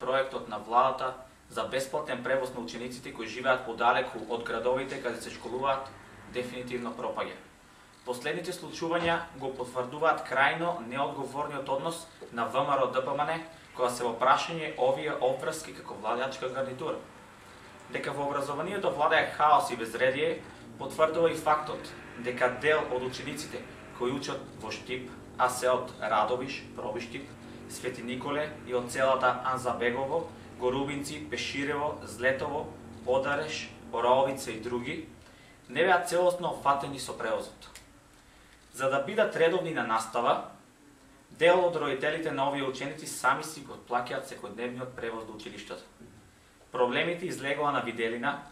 проектот на владата за бесплатен превоз на учениците кои живеат подалеку од градовите каде се школуваат дефинитивно пропаѓа. Последните случувања го потврдуваат крајно неодговорниот однос на ВМРО ДПМН кога се во прашање овие обврски како владеачка гарнитура. Дека во образованието владее хаос и безредие, потврдува и фактот дека дел од учениците кои учат во Штип, а се од Радовиш, Пробиштип, Свети Николе и од целата Анзабегово, Горубинци, Пеширево, Злетово, Подареш, Ораовица и други, не беа целосно опфатени со превозот. За да бидат редовни на настава, дел од родителите на овие ученици сами си го плаќаат секојдневниот превоз до училиштата. Проблемите излегоа на виделина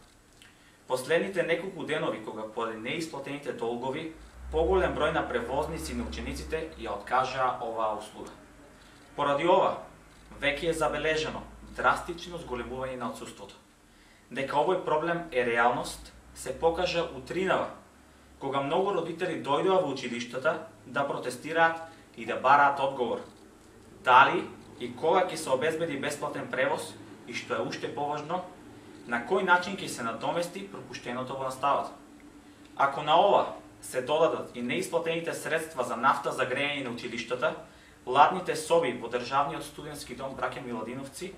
последните неколку денови кога поради неисплатените долгови поголем број на превозници на учениците ја откажаа оваа услуга. Поради ова, веќе е забележано драстично зголемување на отсуството. Дека овој проблем е реалност, се покажа утринава, кога многу родители дојдоа во училиштата да протестираат и да бараат одговор. Дали и кога ќе се обезбеди бесплатен превоз и што е уште поважно, на кој начин ќе се надомести пропуштеното во наставата. Ако на ова се додадат и неисплатените средства за нафта за грејање на училиштата, ладните соби во државниот студентски дом Браќа Миладиновци,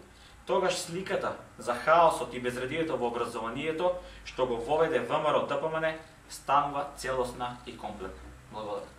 тогаш сликата за хаосот и безредието во образованието што го воведе ВМРО ДПМН станува целосна и комплетна. Благодарам.